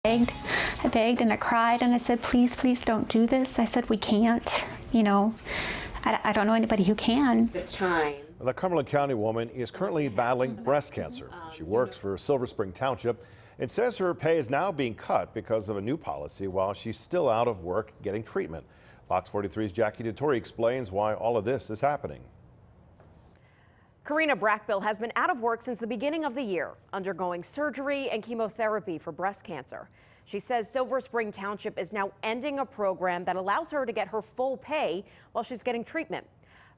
I begged and I cried and I said, please, please don't do this. I said, we can't, you know, I don't know anybody who can. This time. The Cumberland County woman is currently battling breast cancer. She works for Silver Spring Township and says her pay is now being cut because of a new policy while she's still out of work getting treatment. Fox 43's Jackie DeTore explains why all of this is happening. Karina Brackbill has been out of work since the beginning of the year, undergoing surgery and chemotherapy for breast cancer. She says Silver Spring Township is now ending a program that allows her to get her full pay while she's getting treatment.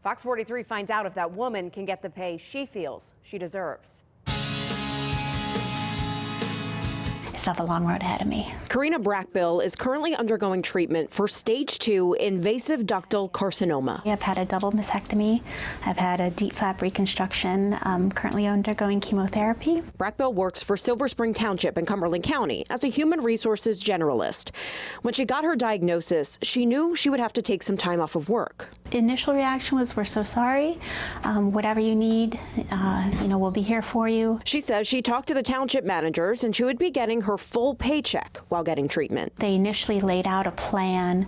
Fox 43 finds out if that woman can get the pay she feels she deserves. I still have a long road ahead of me. Karina Brackbill is currently undergoing treatment for stage 2 invasive ductal carcinoma. I've had a double mastectomy. I've had a deep flap reconstruction. I'm currently undergoing chemotherapy. Brackbill works for Silver Spring Township in Cumberland County as a human resources generalist. When she got her diagnosis, she knew she would have to take some time off of work. Initial reaction was, we're so sorry. Whatever you need, we'll be here for you. She says she talked to the township managers and she would be getting her full paycheck while getting treatment. They initially laid out a plan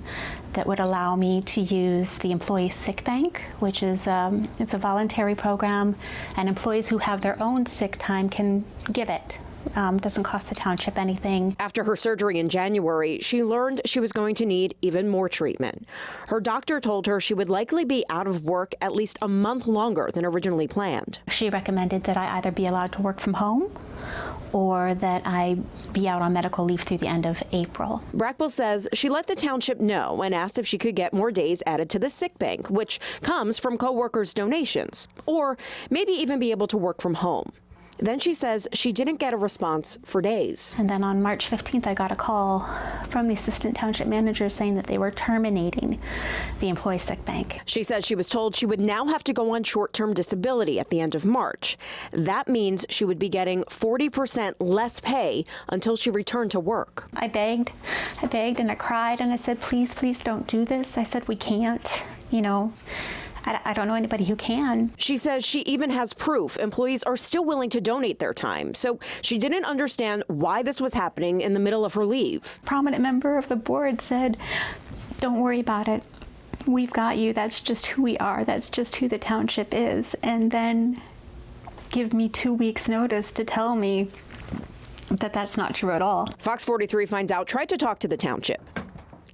that would allow me to use the employee sick bank, which is it's a voluntary program, and employees who have their own sick time can give it. Doesn't cost the township anything. After her surgery in January, she learned she was going to need even more treatment. Her doctor told her she would likely be out of work at least a month longer than originally planned. She recommended that I either be allowed to work from home or that I be out on medical leave through the end of April. Brackbill says she let the township know and asked if she could get more days added to the sick bank, which comes from coworkers' donations, or maybe even be able to work from home. Then she says she didn't get a response for days. And then on March 15th, I got a call from the assistant township manager saying that they were terminating the employee sick bank. She says she was told she would now have to go on short-term disability at the end of March. That means she would be getting 40% less pay until she returned to work. I begged and I cried and I said, please, please don't do this. I said, we can't, you know. I don't know anybody who can. She says she even has proof employees are still willing to donate their time, so she didn't understand why this was happening in the middle of her leave. A prominent member of the board said, don't worry about it. We've got you. That's just who we are. That's just who the township is. And then give me 2 weeks notice to tell me that that's not true at all. Fox 43 finds out tried to talk to the township.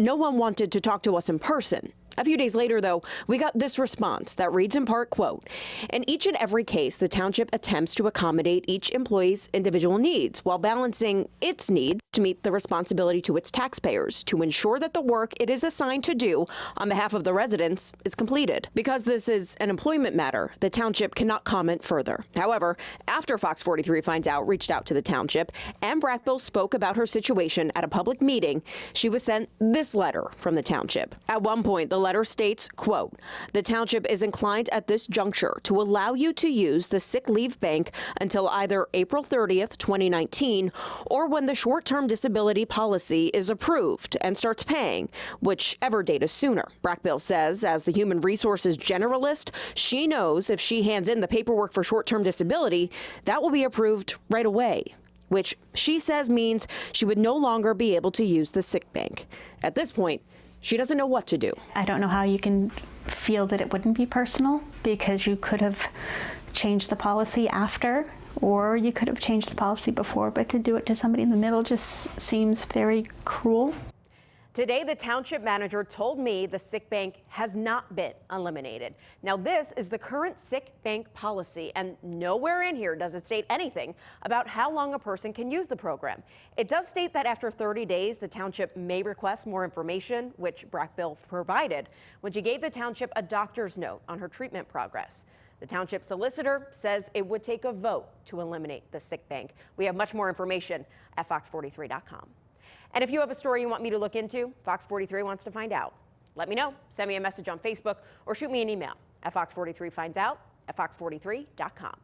No one wanted to talk to us in person. A few days later, though, we got this response that reads in part, quote, in each and every case, the township attempts to accommodate each employee's individual needs while balancing its needs to meet the responsibility to its taxpayers to ensure that the work it is assigned to do on behalf of the residents is completed. Because this is an employment matter, the township cannot comment further. However, after Fox 43 finds out, reached out to the township, and Brackbill spoke about her situation at a public meeting, she was sent this letter from the township. At one point, the letter states, quote, the township is inclined at this juncture to allow you to use the sick leave bank until either April 30th, 2019, or when the short-term disability policy is approved and starts paying, whichever date is sooner. Brackbill says, as the human resources generalist, she knows if she hands in the paperwork for short-term disability, that will be approved right away, which she says means she would no longer be able to use the sick bank. At this point, she doesn't know what to do. I don't know how you can feel that it wouldn't be personal, because you could have changed the policy after, or you could have changed the policy before, but to do it to somebody in the middle just seems very cruel. Today, the township manager told me the sick bank has not been eliminated. Now, this is the current sick bank policy, and nowhere in here does it state anything about how long a person can use the program. It does state that after 30 days, the township may request more information, which Brackbill provided when she gave the township a doctor's note on her treatment progress. The township solicitor says it would take a vote to eliminate the sick bank. We have much more information at fox43.com. And if you have a story you want me to look into, Fox 43 wants to find out. Let me know. Send me a message on Facebook or shoot me an email at fox43findsout@fox43.com.